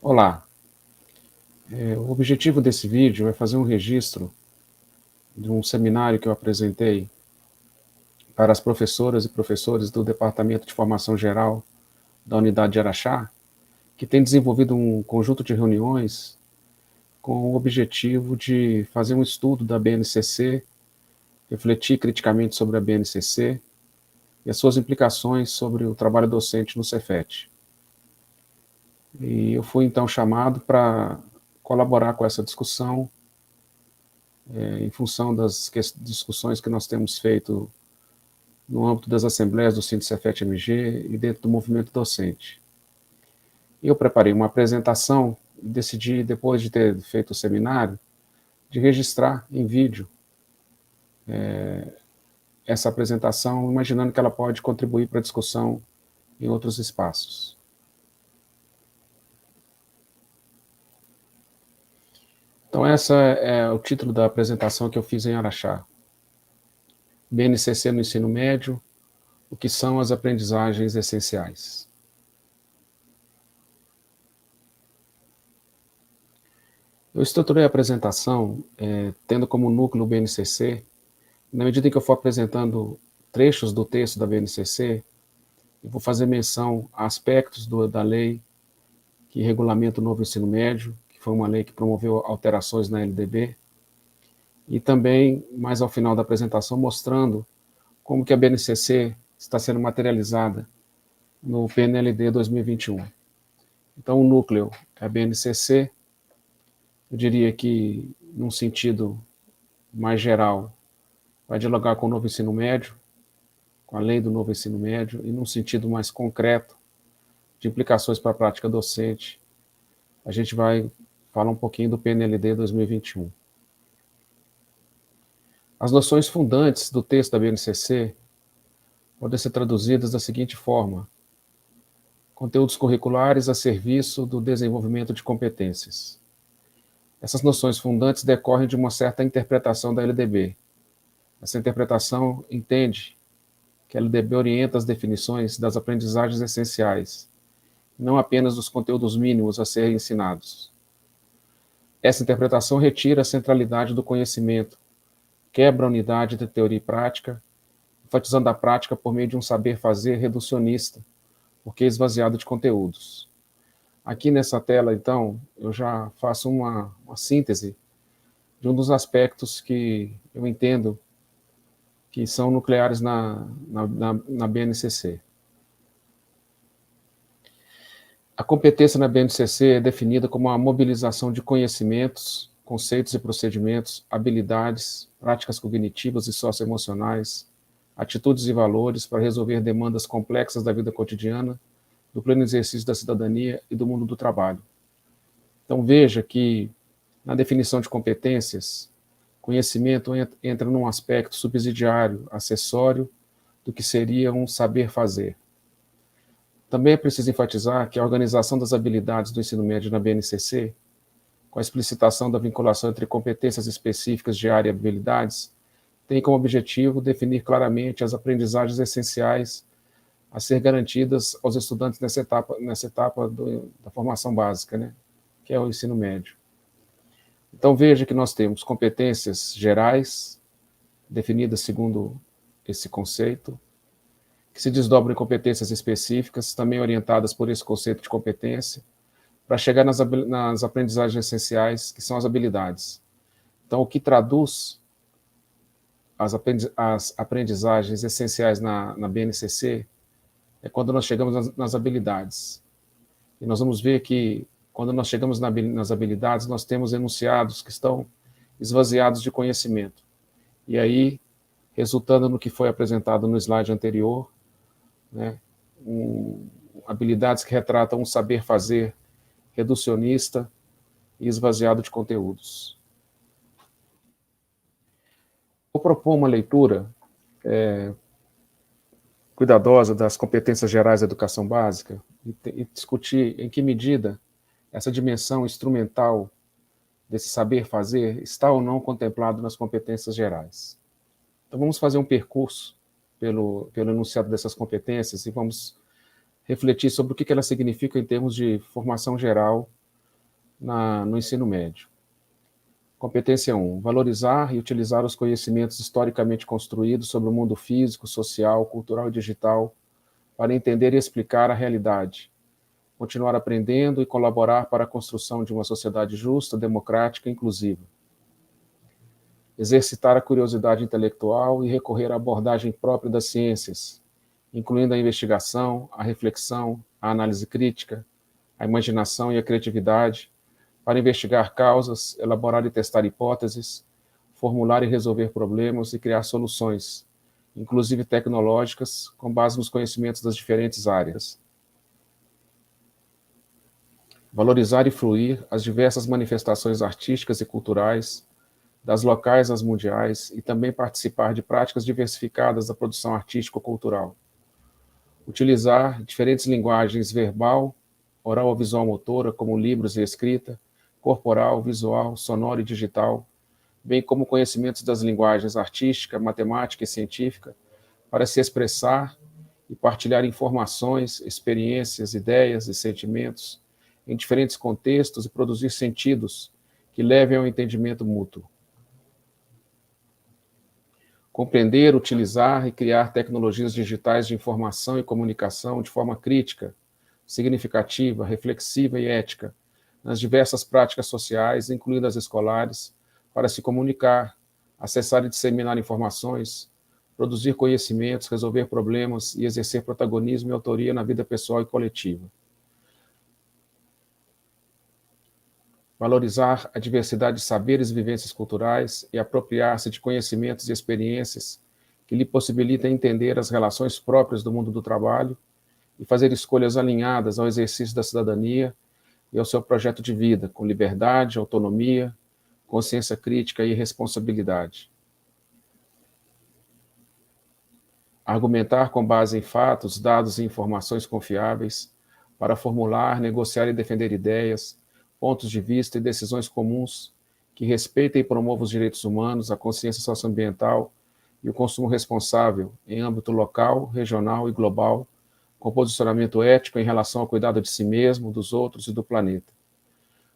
Olá, o objetivo desse vídeo é fazer um registro de um seminário que eu apresentei para as professoras e professores do Departamento de Formação Geral da Unidade de Araxá, que tem desenvolvido um conjunto de reuniões com o objetivo de fazer um estudo da BNCC, refletir criticamente sobre a BNCC e as suas implicações sobre o trabalho docente no Cefet. E eu fui então chamado para colaborar com essa discussão, em função das discussões que nós temos feito no âmbito das assembleias do Sindicefet-MG e dentro do movimento docente. Eu preparei uma apresentação e decidi, depois de ter feito o seminário, de registrar em vídeo essa apresentação, imaginando que ela pode contribuir para a discussão em outros espaços. Então, esse é o título da apresentação que eu fiz em Araxá. BNCC no ensino médio, o que são as aprendizagens essenciais. Eu estruturei a apresentação tendo como núcleo o BNCC. Na medida em que eu for apresentando trechos do texto da BNCC, eu vou fazer menção a aspectos da lei que regulamenta o novo ensino médio, que foi uma lei que promoveu alterações na LDB, e também, mais ao final da apresentação, mostrando como que a BNCC está sendo materializada no PNLD 2021. Então, o núcleo é a BNCC, eu diria que, num sentido mais geral, vai dialogar com o novo ensino médio, com a lei do novo ensino médio, e num sentido mais concreto, de implicações para a prática docente, a gente vai falar um pouquinho do PNLD 2021. As noções fundantes do texto da BNCC podem ser traduzidas da seguinte forma: conteúdos curriculares a serviço do desenvolvimento de competências. Essas noções fundantes decorrem de uma certa interpretação da LDB. Essa interpretação entende que a LDB orienta as definições das aprendizagens essenciais, não apenas dos conteúdos mínimos a serem ensinados. Essa interpretação retira a centralidade do conhecimento, quebra a unidade de teoria e prática, enfatizando a prática por meio de um saber fazer reducionista, porque esvaziado de conteúdos. Aqui nessa tela, então, eu já faço uma síntese de um dos aspectos que eu entendo que são nucleares na BNCC. A competência na BNCC é definida como a mobilização de conhecimentos, conceitos e procedimentos, habilidades, práticas cognitivas e socioemocionais, atitudes e valores para resolver demandas complexas da vida cotidiana, do pleno exercício da cidadania e do mundo do trabalho. Então veja que, na definição de competências, conhecimento entra num aspecto subsidiário, acessório, do que seria um saber fazer. Também é preciso enfatizar que a organização das habilidades do ensino médio na BNCC, com a explicitação da vinculação entre competências específicas de área e habilidades, tem como objetivo definir claramente as aprendizagens essenciais a ser garantidas aos estudantes nessa etapa da formação básica, né, que é o ensino médio. Então veja que nós temos competências gerais, definidas segundo esse conceito, que se desdobram em competências específicas, também orientadas por esse conceito de competência, para chegar nas aprendizagens essenciais, que são as habilidades. Então, o que traduz as aprendizagens essenciais na BNCC é quando nós chegamos nas habilidades. E nós vamos ver que, quando nós chegamos nas habilidades, nós temos enunciados que estão esvaziados de conhecimento. E aí, resultando no que foi apresentado no slide anterior, né, habilidades que retratam um saber fazer reducionista e esvaziado de conteúdos. Vou propor uma leitura cuidadosa das competências gerais da educação básica e discutir em que medida essa dimensão instrumental desse saber fazer está ou não contemplado nas competências gerais. Então vamos fazer um percurso pelo enunciado dessas competências e vamos refletir sobre o que elas significam em termos de formação geral no ensino médio. Competência 1. Valorizar e utilizar os conhecimentos historicamente construídos sobre o mundo físico, social, cultural e digital para entender e explicar a realidade. Continuar aprendendo e colaborar para a construção de uma sociedade justa, democrática e inclusiva. Exercitar a curiosidade intelectual e recorrer à abordagem própria das ciências, incluindo a investigação, a reflexão, a análise crítica, a imaginação e a criatividade, para investigar causas, elaborar e testar hipóteses, formular e resolver problemas e criar soluções, inclusive tecnológicas, com base nos conhecimentos das diferentes áreas. Valorizar e fruir as diversas manifestações artísticas e culturais, das locais às mundiais, e também participar de práticas diversificadas da produção artístico-cultural. Utilizar diferentes linguagens verbal, oral ou visual motora, como livros e escrita, corporal, visual, sonora e digital, bem como conhecimentos das linguagens artística, matemática e científica, para se expressar e partilhar informações, experiências, ideias e sentimentos em diferentes contextos e produzir sentidos que levem ao entendimento mútuo. Compreender, utilizar e criar tecnologias digitais de informação e comunicação de forma crítica, significativa, reflexiva e ética, nas diversas práticas sociais, incluindo as escolares, para se comunicar, acessar e disseminar informações, produzir conhecimentos, resolver problemas e exercer protagonismo e autoria na vida pessoal e coletiva. Valorizar a diversidade de saberes e vivências culturais e apropriar-se de conhecimentos e experiências que lhe possibilitem entender as relações próprias do mundo do trabalho e fazer escolhas alinhadas ao exercício da cidadania e ao seu projeto de vida, com liberdade, autonomia, consciência crítica e responsabilidade. Argumentar com base em fatos, dados e informações confiáveis para formular, negociar e defender ideias, pontos de vista e decisões comuns que respeitem e promovam os direitos humanos, a consciência socioambiental e o consumo responsável em âmbito local, regional e global, com posicionamento ético em relação ao cuidado de si mesmo, dos outros e do planeta.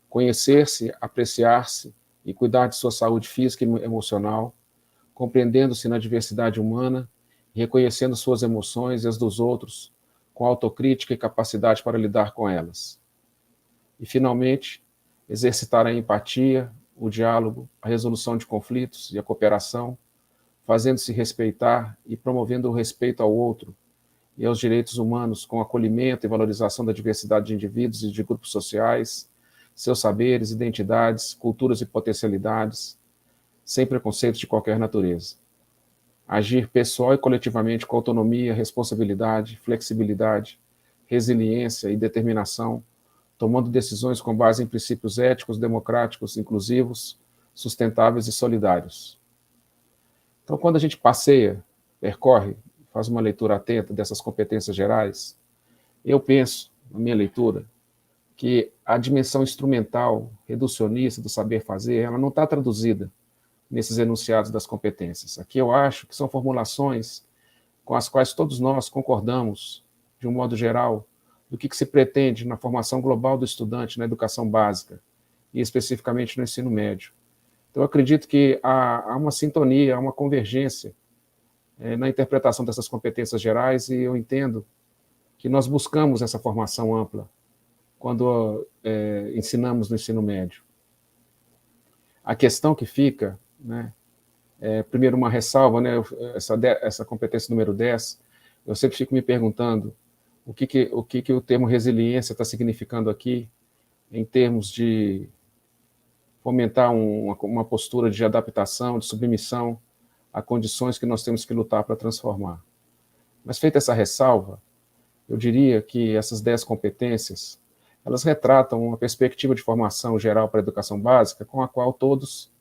Conhecer-se, apreciar-se e cuidar de sua saúde física e emocional, compreendendo-se na diversidade humana e reconhecendo suas emoções e as dos outros, com autocrítica e capacidade para lidar com elas. E, finalmente, exercitar a empatia, o diálogo, a resolução de conflitos e a cooperação, fazendo-se respeitar e promovendo o respeito ao outro e aos direitos humanos com acolhimento e valorização da diversidade de indivíduos e de grupos sociais, seus saberes, identidades, culturas e potencialidades, sem preconceitos de qualquer natureza. Agir pessoal e coletivamente com autonomia, responsabilidade, flexibilidade, resiliência e determinação, tomando decisões com base em princípios éticos, democráticos, inclusivos, sustentáveis e solidários. Então, quando a gente passeia, percorre, faz uma leitura atenta dessas competências gerais, eu penso, na minha leitura, que a dimensão instrumental, reducionista do saber fazer, ela não está traduzida nesses enunciados das competências. Aqui eu acho que são formulações com as quais todos nós concordamos, de um modo geral, do que se pretende na formação global do estudante na educação básica, e especificamente no ensino médio. Então, eu acredito que há uma sintonia, há uma convergência na interpretação dessas competências gerais, e eu entendo que nós buscamos essa formação ampla quando ensinamos no ensino médio. A questão que fica, né, primeiro uma ressalva, né, essa competência número 10, eu sempre fico me perguntando o que o termo resiliência está significando aqui, em termos de fomentar uma postura de adaptação, de submissão a condições que nós temos que lutar para transformar. Mas feita essa ressalva, eu diria que essas 10 competências, elas retratam uma perspectiva de formação geral para a educação básica com a qual todos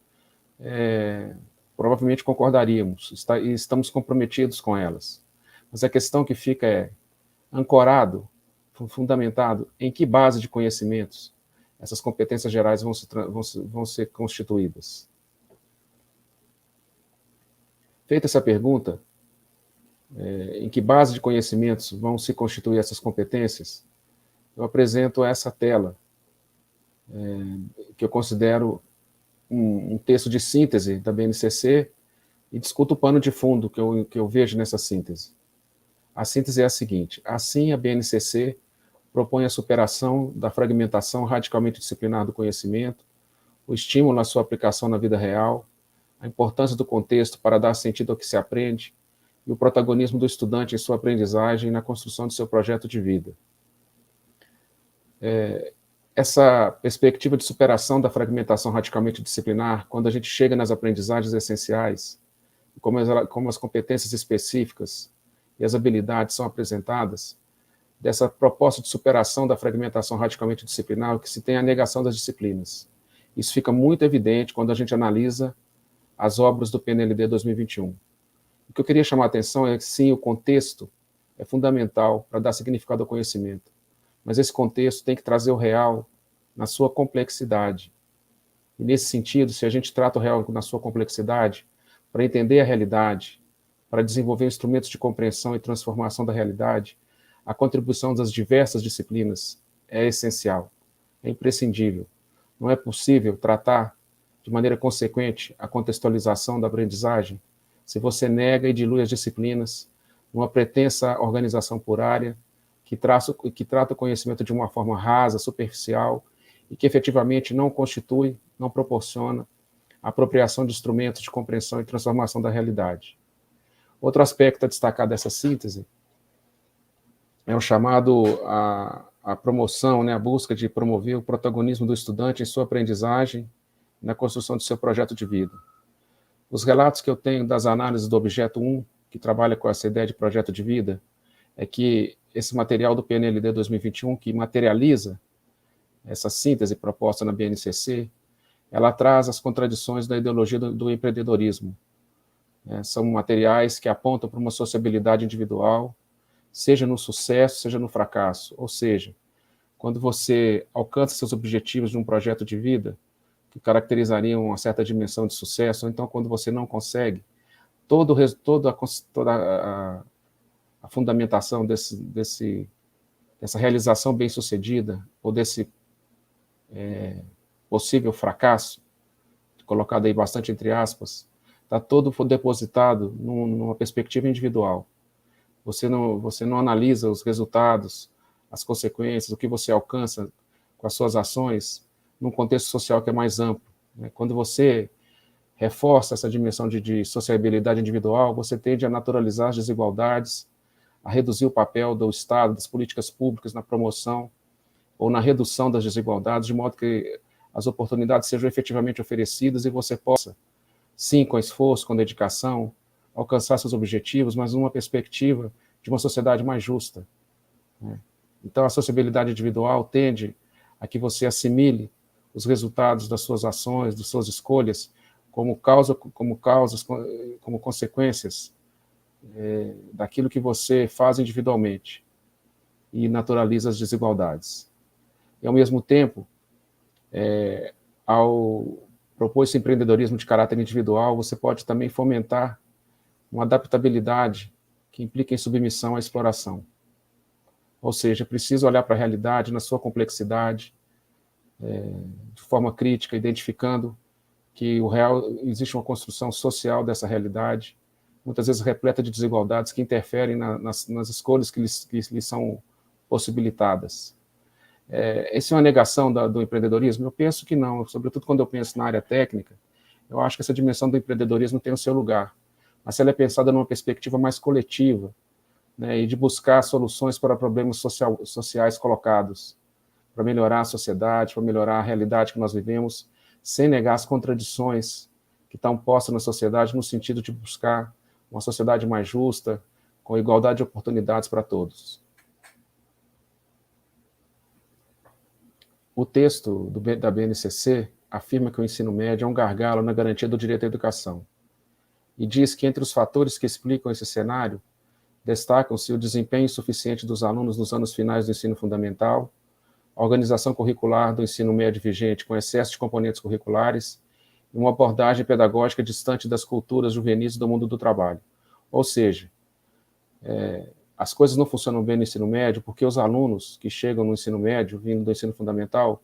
provavelmente concordaríamos, e estamos comprometidos com elas. Mas a questão que fica é, ancorado, fundamentado, em que base de conhecimentos essas competências gerais vão ser constituídas? Feita essa pergunta, em que base de conhecimentos vão se constituir essas competências, eu apresento essa tela, que eu considero um texto de síntese da BNCC, e discuto o pano de fundo que eu vejo nessa síntese. A síntese é a seguinte: assim, a BNCC propõe a superação da fragmentação radicalmente disciplinar do conhecimento, o estímulo à sua aplicação na vida real, a importância do contexto para dar sentido ao que se aprende e o protagonismo do estudante em sua aprendizagem e na construção de seu projeto de vida. Essa perspectiva de superação da fragmentação radicalmente disciplinar, quando a gente chega nas aprendizagens essenciais, como as competências específicas e as habilidades são apresentadas, dessa proposta de superação da fragmentação radicalmente disciplinar, o que se tem é a negação das disciplinas. Isso fica muito evidente quando a gente analisa as obras do PNLD 2021. O que eu queria chamar a atenção é que, sim, o contexto é fundamental para dar significado ao conhecimento, mas esse contexto tem que trazer o real na sua complexidade. E, nesse sentido, se a gente trata o real na sua complexidade, para entender a realidade, para desenvolver instrumentos de compreensão e transformação da realidade, a contribuição das diversas disciplinas é essencial, é imprescindível. Não é possível tratar de maneira consequente a contextualização da aprendizagem se você nega e dilui as disciplinas numa pretensa organização por área que trata o conhecimento de uma forma rasa, superficial e que efetivamente não constitui, não proporciona a apropriação de instrumentos de compreensão e transformação da realidade. Outro aspecto a destacar dessa síntese é o chamado a promoção, né, a busca de promover o protagonismo do estudante em sua aprendizagem na construção de seu projeto de vida. Os relatos que eu tenho das análises do objeto 1, que trabalha com essa ideia de projeto de vida, é que esse material do PNLD 2021, que materializa essa síntese proposta na BNCC, ela traz as contradições da ideologia do empreendedorismo. São materiais que apontam para uma sociabilidade individual, seja no sucesso, seja no fracasso. Ou seja, quando você alcança seus objetivos de um projeto de vida, que caracterizariam uma certa dimensão de sucesso, ou então quando você não consegue, toda a fundamentação dessa realização bem-sucedida, ou desse possível fracasso, colocado aí bastante entre aspas, está todo depositado numa perspectiva individual. Você não analisa os resultados, as consequências, o que você alcança com as suas ações num contexto social que é mais amplo. Quando você reforça essa dimensão de sociabilidade individual, você tende a naturalizar as desigualdades, a reduzir o papel do Estado, das políticas públicas na promoção ou na redução das desigualdades, de modo que as oportunidades sejam efetivamente oferecidas e você possa, sim, com esforço, com dedicação, alcançar seus objetivos, mas numa perspectiva de uma sociedade mais justa. Então, a sociabilidade individual tende a que você assimile os resultados das suas ações, das suas escolhas, como consequências daquilo que você faz individualmente e naturaliza as desigualdades. E, ao mesmo tempo, ao propor esse empreendedorismo de caráter individual, você pode também fomentar uma adaptabilidade que implica em submissão à exploração. Ou seja, é preciso olhar para a realidade na sua complexidade, de forma crítica, identificando que o real existe uma construção social dessa realidade, muitas vezes repleta de desigualdades que interferem nas escolhas que lhes são possibilitadas. Essa é uma negação do empreendedorismo? Eu penso que não, sobretudo quando eu penso na área técnica, eu acho que essa dimensão do empreendedorismo tem o seu lugar, mas se ela é pensada numa perspectiva mais coletiva, né, e de buscar soluções para problemas sociais colocados, para melhorar a sociedade, para melhorar a realidade que nós vivemos, sem negar as contradições que estão postas na sociedade, no sentido de buscar uma sociedade mais justa, com igualdade de oportunidades para todos. O texto da BNCC afirma que o ensino médio é um gargalo na garantia do direito à educação, e diz que entre os fatores que explicam esse cenário, destacam-se o desempenho insuficiente dos alunos nos anos finais do ensino fundamental, a organização curricular do ensino médio vigente com excesso de componentes curriculares e uma abordagem pedagógica distante das culturas juvenis do mundo do trabalho. Ou seja, as coisas não funcionam bem no ensino médio porque os alunos que chegam no ensino médio, vindo do ensino fundamental,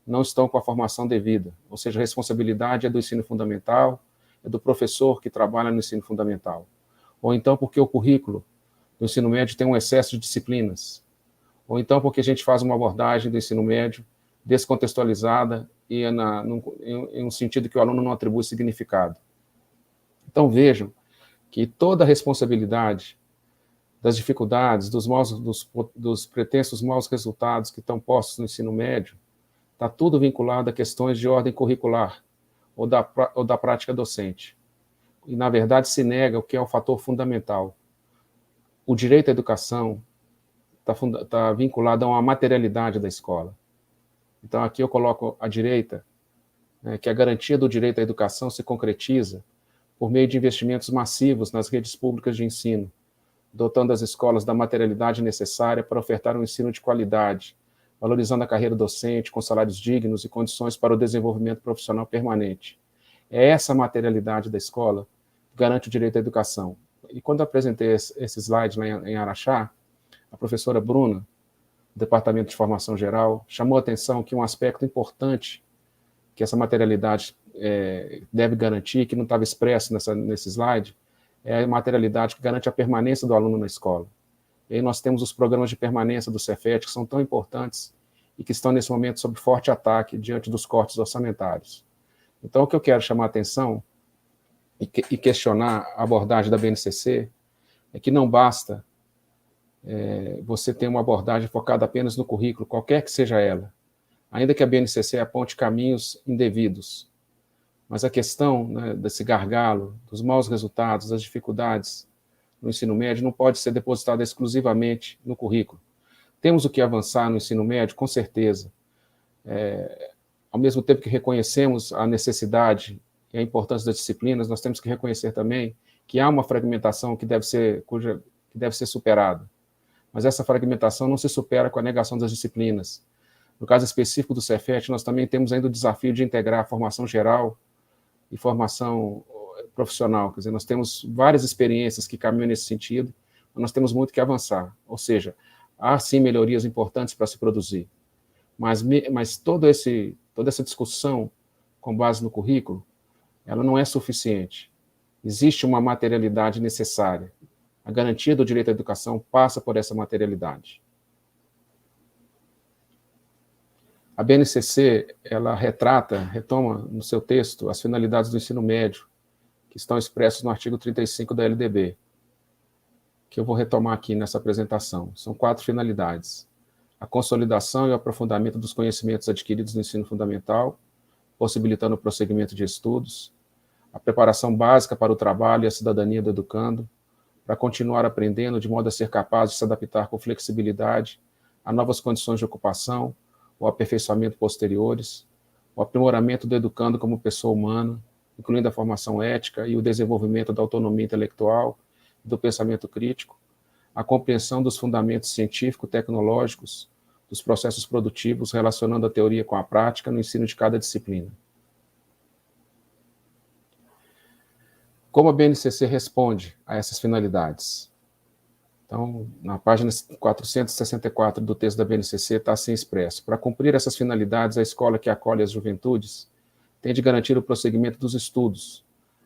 não estão com a formação devida, ou seja, a responsabilidade é do ensino fundamental, é do professor que trabalha no ensino fundamental. Ou então porque o currículo do ensino médio tem um excesso de disciplinas, ou então porque a gente faz uma abordagem do ensino médio descontextualizada e em um sentido que o aluno não atribui significado. Então vejam que toda a responsabilidade das dificuldades, dos pretensos maus resultados que estão postos no ensino médio, está tudo vinculado a questões de ordem curricular ou da prática docente. E, na verdade, se nega o que é o fator fundamental. O direito à educação está vinculado a uma materialidade da escola. Então, aqui eu coloco à direita, né, que a garantia do direito à educação se concretiza por meio de investimentos massivos nas redes públicas de ensino, dotando as escolas da materialidade necessária para ofertar um ensino de qualidade, valorizando a carreira docente com salários dignos e condições para o desenvolvimento profissional permanente. É essa materialidade da escola que garante o direito à educação. E quando eu apresentei esse slide lá em Araxá, a professora Bruna, do Departamento de Formação Geral, chamou a atenção que um aspecto importante que essa materialidade deve garantir, que não estava expresso nesse slide, é a materialidade que garante a permanência do aluno na escola. E aí nós temos os programas de permanência do Cefet, que são tão importantes e que estão, nesse momento, sob forte ataque diante dos cortes orçamentários. Então, o que eu quero chamar a atenção e questionar a abordagem da BNCC é que não basta você ter uma abordagem focada apenas no currículo, qualquer que seja ela, ainda que a BNCC aponte caminhos indevidos. Mas a questão, né, desse gargalo, dos maus resultados, das dificuldades no ensino médio não pode ser depositada exclusivamente no currículo. Temos o que avançar no ensino médio, com certeza. Ao mesmo tempo que reconhecemos a necessidade e a importância das disciplinas, nós temos que reconhecer também que há uma fragmentação que deve ser superada. Mas essa fragmentação não se supera com a negação das disciplinas. No caso específico do Cefet, nós também temos ainda o desafio de integrar a formação geral e formação profissional. Quer dizer, nós temos várias experiências que caminham nesse sentido, mas nós temos muito que avançar. Ou seja, há sim melhorias importantes para se produzir. Mas toda essa discussão com base no currículo, ela não é suficiente. Existe uma materialidade necessária. A garantia do direito à educação passa por essa materialidade. A BNCC, ela retoma no seu texto as finalidades do ensino médio, que estão expressas no artigo 35 da LDB, que eu vou retomar aqui nessa apresentação. São 4 finalidades: a consolidação e o aprofundamento dos conhecimentos adquiridos no ensino fundamental, possibilitando o prosseguimento de estudos, a preparação básica para o trabalho e a cidadania do educando, para continuar aprendendo de modo a ser capaz de se adaptar com flexibilidade a novas condições de ocupação, o aperfeiçoamento posteriores, o aprimoramento do educando como pessoa humana, incluindo a formação ética e o desenvolvimento da autonomia intelectual e do pensamento crítico, a compreensão dos fundamentos científico-tecnológicos dos processos produtivos, relacionando a teoria com a prática no ensino de cada disciplina. Como a BNCC responde a essas finalidades? Então, na página 464 do texto da BNCC está assim expresso: para cumprir essas finalidades, a escola que acolhe as juventudes tem de garantir o prosseguimento dos estudos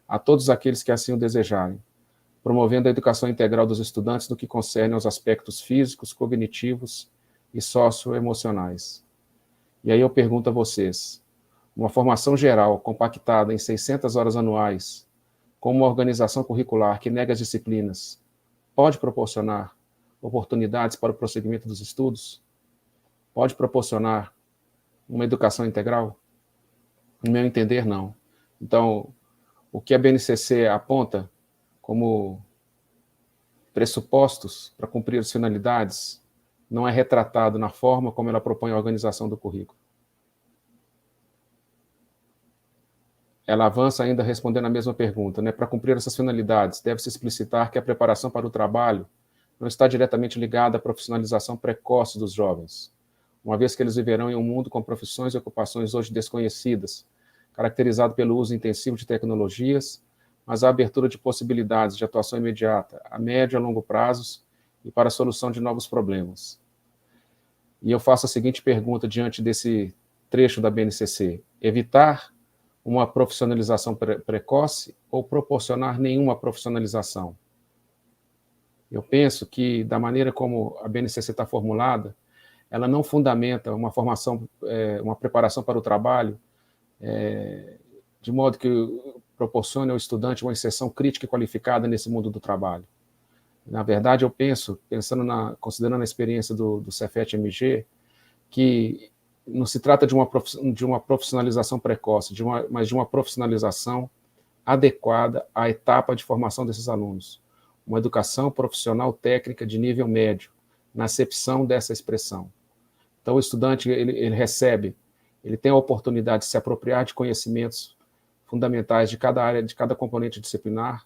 a todos aqueles que assim o desejarem, promovendo a educação integral dos estudantes no que concerne aos aspectos físicos, cognitivos e socioemocionais. E aí eu pergunto a vocês: uma formação geral compactada em 600 horas anuais, com uma organização curricular que nega as disciplinas, pode proporcionar oportunidades para o prosseguimento dos estudos? Pode proporcionar uma educação integral? No meu entender, não. Então, o que a BNCC aponta como pressupostos para cumprir as finalidades não é retratado na forma como ela propõe a organização do currículo. Ela avança ainda respondendo a mesma pergunta, né? Para cumprir essas finalidades, deve-se explicitar que a preparação para o trabalho não está diretamente ligada à profissionalização precoce dos jovens, uma vez que eles viverão em um mundo com profissões e ocupações hoje desconhecidas, caracterizado pelo uso intensivo de tecnologias, mas a abertura de possibilidades de atuação imediata, a médio e a longo prazos, e para a solução de novos problemas. E eu faço a seguinte pergunta diante desse trecho da BNCC? Evitar uma profissionalização precoce ou proporcionar nenhuma profissionalização? Eu penso que, da maneira como a BNCC está formulada, ela não fundamenta uma formação, uma preparação para o trabalho, de modo que proporcione ao estudante uma inserção crítica e qualificada nesse mundo do trabalho. Na verdade, eu penso, considerando a experiência do Cefet-MG, que não se trata de uma profissionalização precoce, mas de uma profissionalização adequada à etapa de formação desses alunos. Uma educação profissional técnica de nível médio, na acepção dessa expressão. Então, o estudante, ele tem a oportunidade de se apropriar de conhecimentos fundamentais de cada área, de cada componente disciplinar.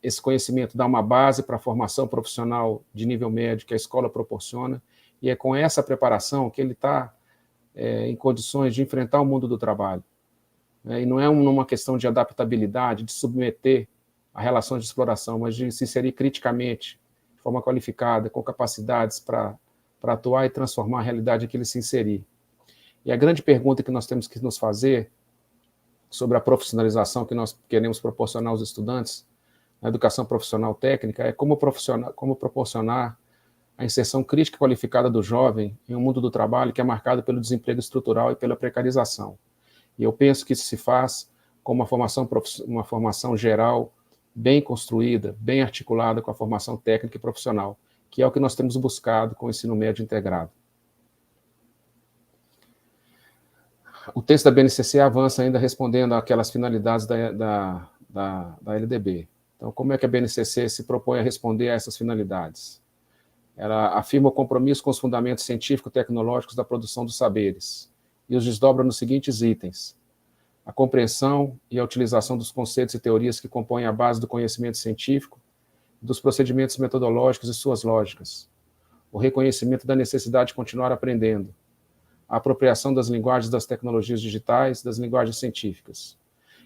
Esse conhecimento dá uma base para a formação profissional de nível médio que a escola proporciona, e é com essa preparação que ele está em condições de enfrentar o mundo do trabalho. E não é uma questão de adaptabilidade, de submeter a relações de exploração, mas de se inserir criticamente, de forma qualificada, com capacidades para atuar e transformar a realidade em que ele se inserir. E a grande pergunta que nós temos que nos fazer sobre a profissionalização que nós queremos proporcionar aos estudantes na educação profissional técnica é como proporcionar a inserção crítica e qualificada do jovem em um mundo do trabalho que é marcado pelo desemprego estrutural e pela precarização. E eu penso que isso se faz com uma formação geral bem construída, bem articulada com a formação técnica e profissional, que é o que nós temos buscado com o ensino médio integrado. O texto da BNCC avança ainda respondendo àquelas finalidades da LDB. Então, como é que a BNCC se propõe a responder a essas finalidades? Ela afirma o compromisso com os fundamentos científico-tecnológicos da produção dos saberes e os desdobra nos seguintes itens: a compreensão e a utilização dos conceitos e teorias que compõem a base do conhecimento científico, dos procedimentos metodológicos e suas lógicas, o reconhecimento da necessidade de continuar aprendendo, a apropriação das linguagens das tecnologias digitais, das linguagens científicas.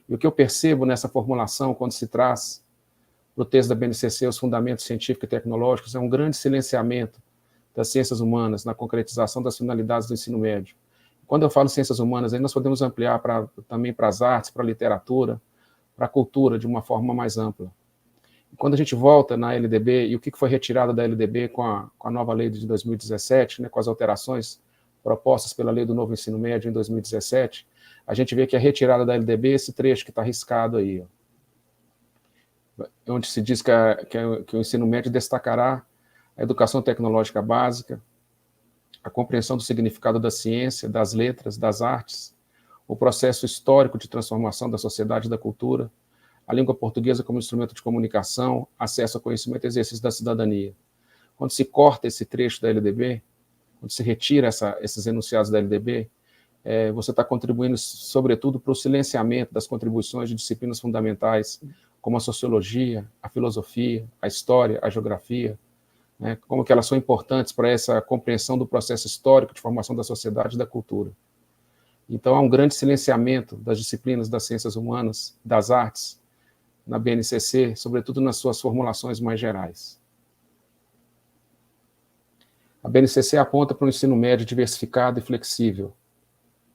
E o que eu percebo nessa formulação, quando se traz para o texto da BNCC os fundamentos científicos e tecnológicos, é um grande silenciamento das ciências humanas na concretização das finalidades do ensino médio. Quando eu falo ciências humanas, aí nós podemos ampliar também para as artes, para a literatura, para a cultura, de uma forma mais ampla. E quando a gente volta na LDB, e o que foi retirado da LDB com a nova lei de 2017, né, com as alterações propostas pela lei do novo ensino médio em 2017, a gente vê que a retirada da LDB, esse trecho que está riscado aí, ó, onde se diz que o ensino médio destacará a educação tecnológica básica, a compreensão do significado da ciência, das letras, das artes, o processo histórico de transformação da sociedade e da cultura, a língua portuguesa como instrumento de comunicação, acesso ao conhecimento e exercício da cidadania. Quando se corta esse trecho da LDB, quando se retira esses enunciados da LDB, você está contribuindo, sobretudo, para o silenciamento das contribuições de disciplinas fundamentais, como a sociologia, a filosofia, a história, a geografia, né, como que elas são importantes para essa compreensão do processo histórico de formação da sociedade e da cultura. Então, há um grande silenciamento das disciplinas das ciências humanas, das artes, na BNCC, sobretudo nas suas formulações mais gerais. A BNCC aponta para um ensino médio diversificado e flexível,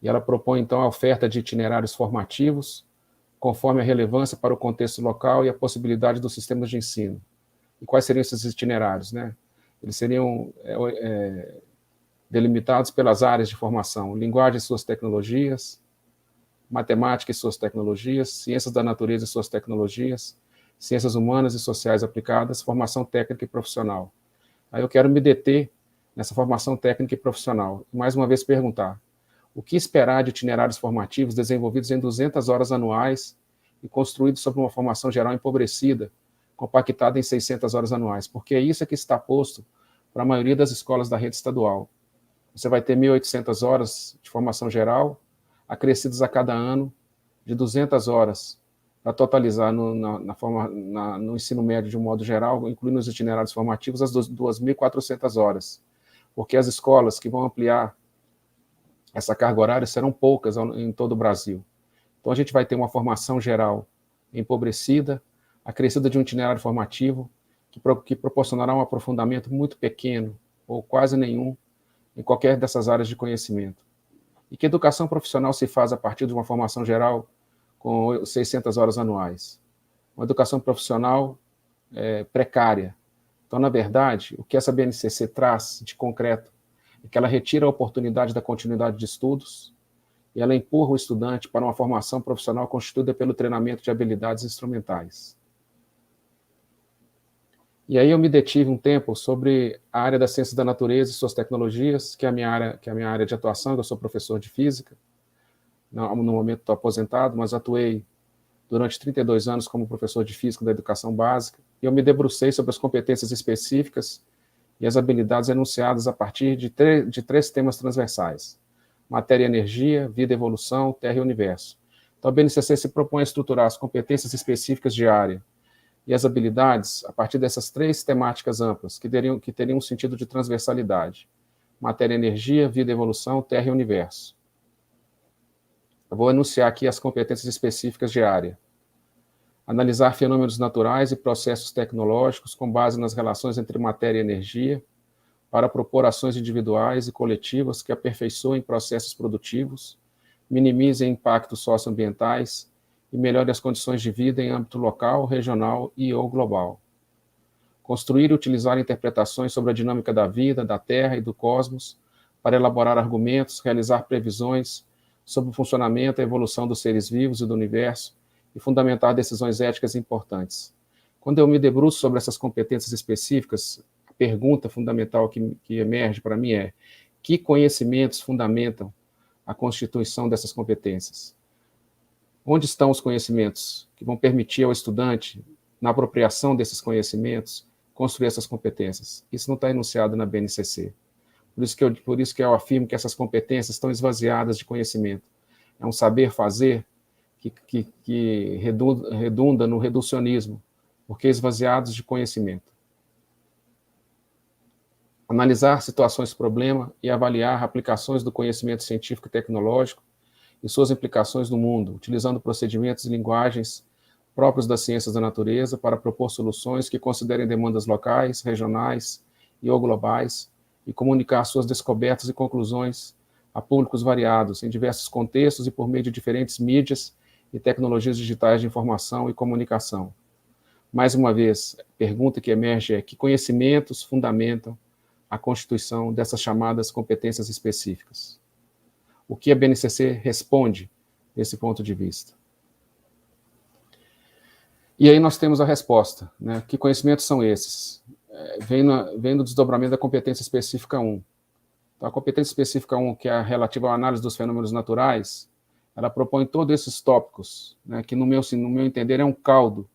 e ela propõe, então, a oferta de itinerários formativos, conforme a relevância para o contexto local e a possibilidade dos sistemas de ensino. E quais seriam esses itinerários, né? Eles seriam delimitados pelas áreas de formação: linguagem e suas tecnologias, matemática e suas tecnologias, ciências da natureza e suas tecnologias, ciências humanas e sociais aplicadas, formação técnica e profissional. Aí eu quero me deter nessa formação técnica e profissional, e mais uma vez perguntar: o que esperar de itinerários formativos desenvolvidos em 200 horas anuais e construídos sobre uma formação geral empobrecida, compactada em 600 horas anuais? Porque é isso que está posto para a maioria das escolas da rede estadual. Você vai ter 1.800 horas de formação geral, acrescidas a cada ano, de 200 horas, para totalizar no ensino médio de um modo geral, incluindo os itinerários formativos, as 2.400 horas. Porque as escolas que vão ampliar essa carga horária serão poucas em todo o Brasil. Então, a gente vai ter uma formação geral empobrecida, acrescida de um itinerário formativo, que proporcionará um aprofundamento muito pequeno, ou quase nenhum, em qualquer dessas áreas de conhecimento. E que educação profissional se faz a partir de uma formação geral com 600 horas anuais? Uma educação profissional precária. Então, na verdade, o que essa BNCC traz de concreto é que ela retira a oportunidade da continuidade de estudos e ela empurra o estudante para uma formação profissional constituída pelo treinamento de habilidades instrumentais. E aí eu me detive um tempo sobre a área das ciências da natureza e suas tecnologias, que é a minha área de atuação. Eu sou professor de física, no momento estou aposentado, mas atuei durante 32 anos como professor de física da educação básica, e eu me debrucei sobre as competências específicas e as habilidades enunciadas a partir de três temas transversais: matéria e energia, vida e evolução, terra e universo. Então, a BNCC se propõe a estruturar as competências específicas de área e as habilidades a partir dessas três temáticas amplas, que teriam um sentido de transversalidade: matéria e energia, vida e evolução, terra e universo. Eu vou enunciar aqui as competências específicas de área. Analisar fenômenos naturais e processos tecnológicos com base nas relações entre matéria e energia, para propor ações individuais e coletivas que aperfeiçoem processos produtivos, minimizem impactos socioambientais e melhorem as condições de vida em âmbito local, regional e ou global. Construir e utilizar interpretações sobre a dinâmica da vida, da Terra e do cosmos para elaborar argumentos, realizar previsões sobre o funcionamento e a evolução dos seres vivos e do universo e fundamentar decisões éticas importantes. Quando eu me debruço sobre essas competências específicas, a pergunta fundamental que emerge para mim é: que conhecimentos fundamentam a constituição dessas competências? Onde estão os conhecimentos que vão permitir ao estudante, na apropriação desses conhecimentos, construir essas competências? Isso não está enunciado na BNCC. Por isso que eu afirmo que essas competências estão esvaziadas de conhecimento. É um saber fazer que redunda no reducionismo, porque esvaziados de conhecimento. Analisar situações problema e avaliar aplicações do conhecimento científico e tecnológico e suas implicações no mundo, utilizando procedimentos e linguagens próprios das ciências da natureza para propor soluções que considerem demandas locais, regionais e ou globais e comunicar suas descobertas e conclusões a públicos variados, em diversos contextos e por meio de diferentes mídias e tecnologias digitais de informação e comunicação. Mais uma vez, a pergunta que emerge é: que conhecimentos fundamentam a constituição dessas chamadas competências específicas? O que a BNCC responde desse ponto de vista? E aí nós temos a resposta, né? Que conhecimentos são esses? Vem no desdobramento da competência específica 1. Então, a competência específica 1, que é relativa à análise dos fenômenos naturais, ela propõe todos esses tópicos, né, que no meu entender é um caldo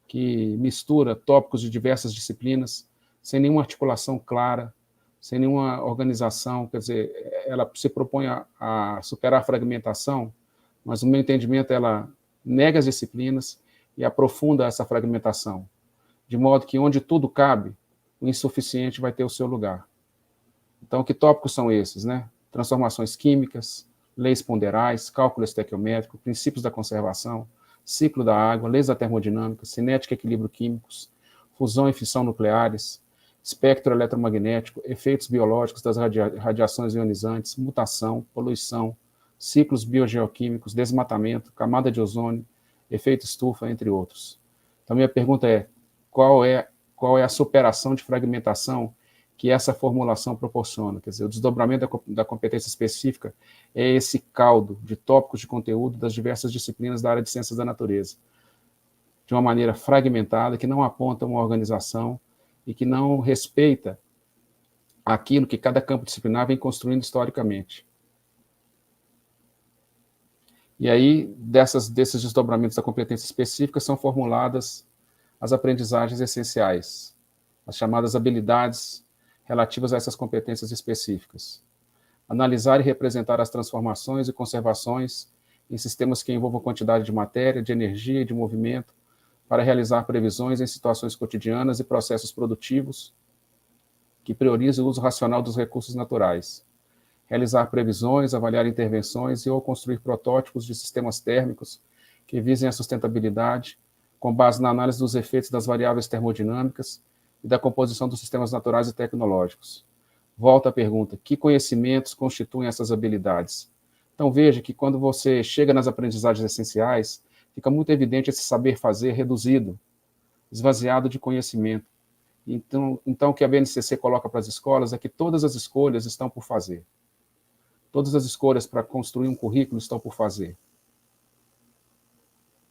que mistura tópicos de diversas disciplinas, sem nenhuma articulação clara, sem nenhuma organização. Quer dizer, ela se propõe a superar a fragmentação, mas no meu entendimento ela nega as disciplinas e aprofunda essa fragmentação, de modo que onde tudo cabe, o insuficiente vai ter o seu lugar. Então, que tópicos são esses, né? Transformações químicas, leis ponderais, cálculo estequiométrico, princípios da conservação, ciclo da água, leis da termodinâmica, cinética e equilíbrio químicos, fusão e fissão nucleares, espectro eletromagnético, efeitos biológicos das radiações ionizantes, mutação, poluição, ciclos biogeoquímicos, desmatamento, camada de ozônio, efeito estufa, entre outros. Então, minha pergunta é: qual é a superação de fragmentação que essa formulação proporciona? Quer dizer, o desdobramento da competência específica é esse caldo de tópicos de conteúdo das diversas disciplinas da área de ciências da natureza, de uma maneira fragmentada, que não aponta uma organização e que não respeita aquilo que cada campo disciplinar vem construindo historicamente. E aí, desses desdobramentos da competência específica, são formuladas as aprendizagens essenciais, as chamadas habilidades relativas a essas competências específicas. Analisar e representar as transformações e conservações em sistemas que envolvam quantidade de matéria, de energia e de movimento, para realizar previsões em situações cotidianas e processos produtivos que priorizem o uso racional dos recursos naturais. Realizar previsões, avaliar intervenções e ou construir protótipos de sistemas térmicos que visem a sustentabilidade, com base na análise dos efeitos das variáveis termodinâmicas e da composição dos sistemas naturais e tecnológicos. Volta à pergunta: que conhecimentos constituem essas habilidades? Então, veja que quando você chega nas aprendizagens essenciais, fica muito evidente esse saber fazer reduzido, esvaziado de conhecimento. Então, o que a BNCC coloca para as escolas é que todas as escolhas estão por fazer. Todas as escolhas para construir um currículo estão por fazer.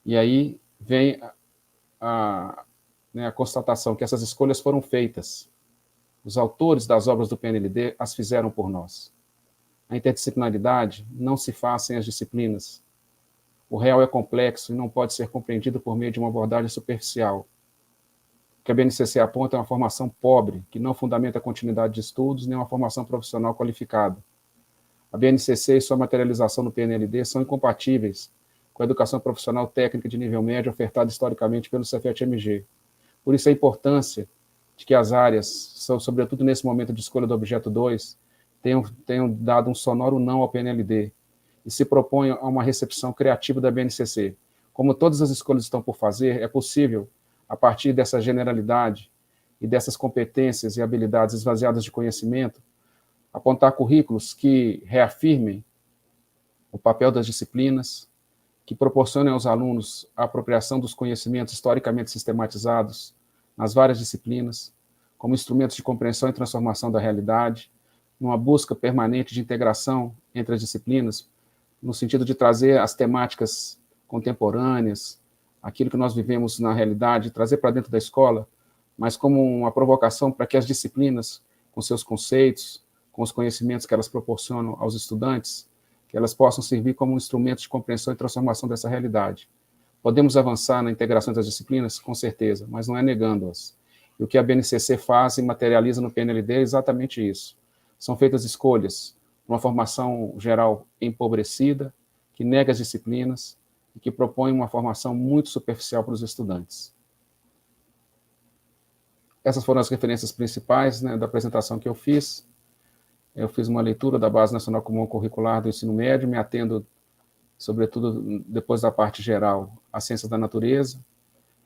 E aí vem a constatação que essas escolhas foram feitas. Os autores das obras do PNLD as fizeram por nós. A interdisciplinaridade não se faz sem as disciplinas. O real é complexo e não pode ser compreendido por meio de uma abordagem superficial. O que a BNCC aponta é uma formação pobre, que não fundamenta a continuidade de estudos, nem uma formação profissional qualificada. A BNCC e sua materialização no PNLD são incompatíveis com a educação profissional técnica de nível médio ofertada historicamente pelo Cefet-MG. Por isso a importância de que as áreas, sobretudo nesse momento de escolha do objeto 2, tenham dado um sonoro não ao PNLD e se proponham a uma recepção criativa da BNCC. Como todas as escolhas estão por fazer, é possível, a partir dessa generalidade e dessas competências e habilidades esvaziadas de conhecimento, apontar currículos que reafirmem o papel das disciplinas, que proporcionem aos alunos a apropriação dos conhecimentos historicamente sistematizados nas várias disciplinas, como instrumentos de compreensão e transformação da realidade, numa busca permanente de integração entre as disciplinas, no sentido de trazer as temáticas contemporâneas, aquilo que nós vivemos na realidade, trazer para dentro da escola, mas como uma provocação para que as disciplinas, com seus conceitos, com os conhecimentos que elas proporcionam aos estudantes, que elas possam servir como um instrumento de compreensão e transformação dessa realidade. Podemos avançar na integração das disciplinas? Com certeza, mas não é negando-as. E o que a BNCC faz e materializa no PNLD é exatamente isso. São feitas escolhas, uma formação geral empobrecida, que nega as disciplinas e que propõe uma formação muito superficial para os estudantes. Essas foram as referências principais, né, da apresentação que eu fiz. Eu fiz uma leitura da Base Nacional Comum Curricular do Ensino Médio, me atendo, sobretudo, depois da parte geral, às ciências da natureza.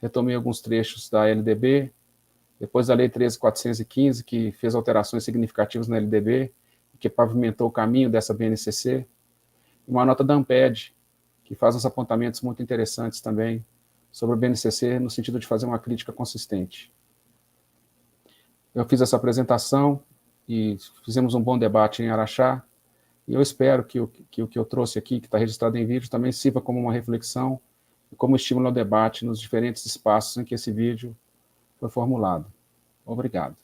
Retomei alguns trechos da LDB, depois da Lei 13.415, que fez alterações significativas na LDB, que pavimentou o caminho dessa BNCC, e uma nota da ANPED, que faz uns apontamentos muito interessantes também sobre a BNCC, no sentido de fazer uma crítica consistente. Eu fiz essa apresentação e fizemos um bom debate em Araxá, e eu espero que o que eu trouxe aqui, que está registrado em vídeo, também sirva como uma reflexão e como estímulo ao debate nos diferentes espaços em que esse vídeo foi formulado. Obrigado.